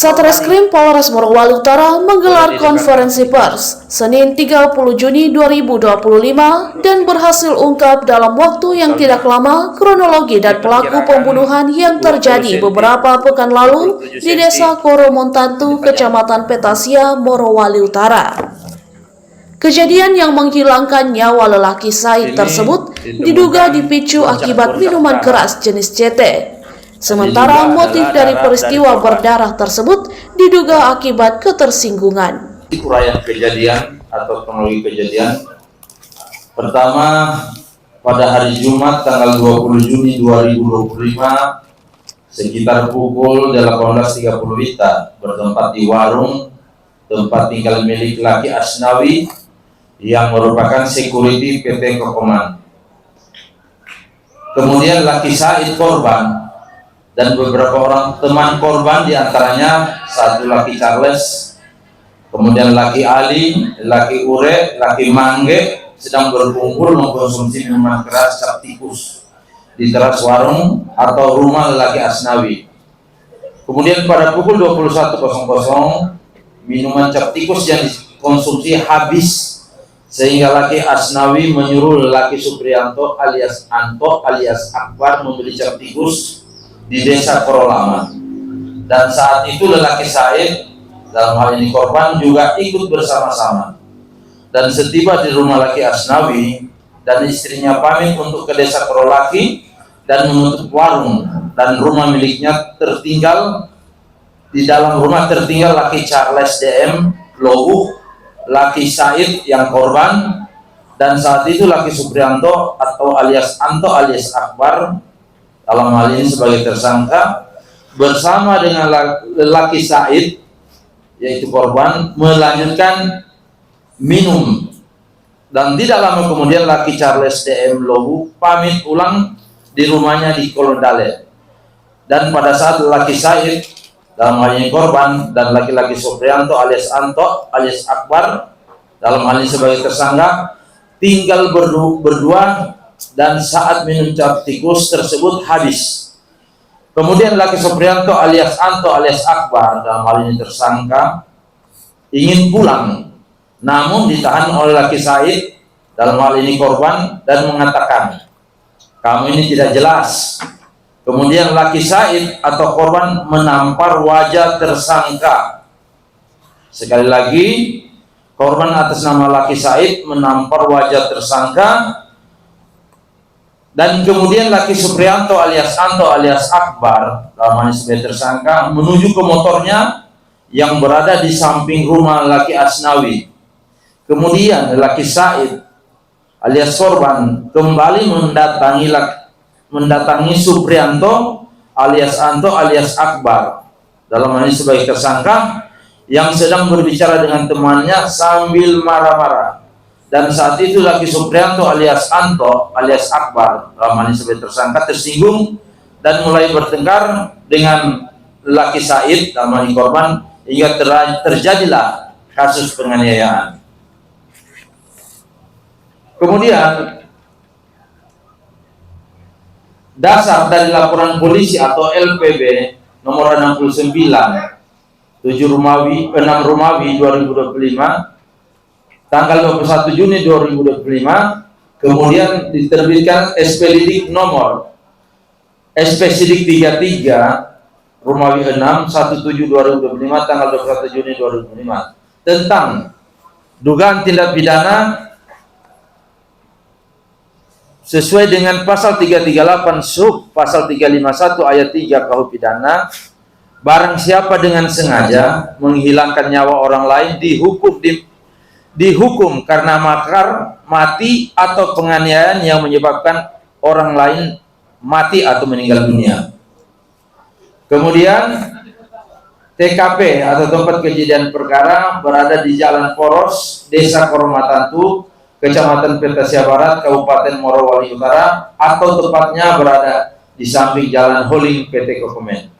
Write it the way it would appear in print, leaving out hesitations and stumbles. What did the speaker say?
Satreskrim Polres Morowali Utara menggelar konferensi pers Senin 30 Juni 2025 dan berhasil ungkap dalam waktu yang tidak lama kronologi dan pelaku pembunuhan yang terjadi beberapa pekan lalu di Desa Koromontantu, Kecamatan Petasia, Morowali Utara. Kejadian yang menghilangkan nyawa lelaki Said tersebut diduga dipicu akibat minuman keras jenis CT. Sementara motif dari peristiwa berdarah tersebut diduga akibat ketersinggungan. Uraian kejadian atau kronologi kejadian. Pertama, pada hari Jumat tanggal 20 Juni 2025 sekitar pukul 18.30 WITA bertempat di warung tempat tinggal milik laki Asnawi yang merupakan security PT Kokoman. Kemudian laki Said korban dan beberapa orang teman korban, diantaranya satu laki Charles, kemudian laki Ali, laki Ure, laki Mangge sedang berkumpul mengkonsumsi minuman keras cap tikus di teras warung atau rumah laki Asnawi. Kemudian pada pukul 21.00 minuman cap tikus yang dikonsumsi habis sehingga laki Asnawi menyuruh laki Suprianto alias Anto alias Akbar membeli cap tikus di Desa Korolama, dan saat itu lelaki Said dalam hal ini korban juga ikut bersama-sama, dan setiba di rumah laki Asnawi dan istrinya pamit untuk ke Desa Korolaki dan menutup warung dan rumah miliknya tertinggal. Di dalam rumah tertinggal laki Charles DM Lowu, laki Said yang korban, dan saat itu laki Suprianto atau alias Anto alias Akbar dalam hal ini sebagai tersangka bersama dengan lelaki Said yaitu korban melanjutkan minum, dan tidak lama kemudian laki Charles DM Lowu pamit pulang di rumahnya di Kolondale, dan pada saat lelaki Said dalam hal ini korban dan laki-laki Suprianto alias Anto alias Akbar dalam hal ini sebagai tersangka tinggal berdua, dan saat minum cap tikus tersebut habis. Kemudian laki Suprianto alias Anto alias Akbar dalam hal ini tersangka ingin pulang, namun ditahan oleh laki Said dalam hal ini korban dan mengatakan, "Kamu ini tidak jelas." Kemudian laki Said atau korban menampar wajah tersangka. Sekali lagi, korban atas nama laki Said menampar wajah tersangka, dan kemudian laki Suprianto alias Anto alias Akbar dalam hal ini sebagai tersangka menuju ke motornya yang berada di samping rumah laki Asnawi. Kemudian laki Said alias korban kembali mendatangi Suprianto alias Anto alias Akbar dalam hal ini sebagai tersangka yang sedang berbicara dengan temannya sambil marah-marah. Dan saat itu laki Suprianto alias Anto alias Akbar dalam hal ini sebagai tersangka tersinggung dan mulai bertengkar dengan laki Said dalam hal ini korban hingga terjadilah kasus penganiayaan. Kemudian dasar dari laporan polisi atau LPB nomor 69 6 Romawi 2025 tanggal 21 Juni 2025, kemudian diterbitkan SP Lidik nomor SP Sidik 33 Romawi 6 17 2025 tanggal 21 Juni 2025 tentang dugaan tindak pidana sesuai dengan pasal 338 sub pasal 351 ayat 3 KUH pidana. Barang siapa dengan sengaja menghilangkan nyawa orang lain dihukum karena makar, mati, atau penganiayaan yang menyebabkan orang lain mati atau meninggal dunia. Kemudian TKP atau tempat kejadian perkara berada di Jalan Poros, Desa Koromontantu, Kecamatan Petasia Barat, Kabupaten Morowali Utara, atau tepatnya berada di samping Jalan Holing PT Kokomen.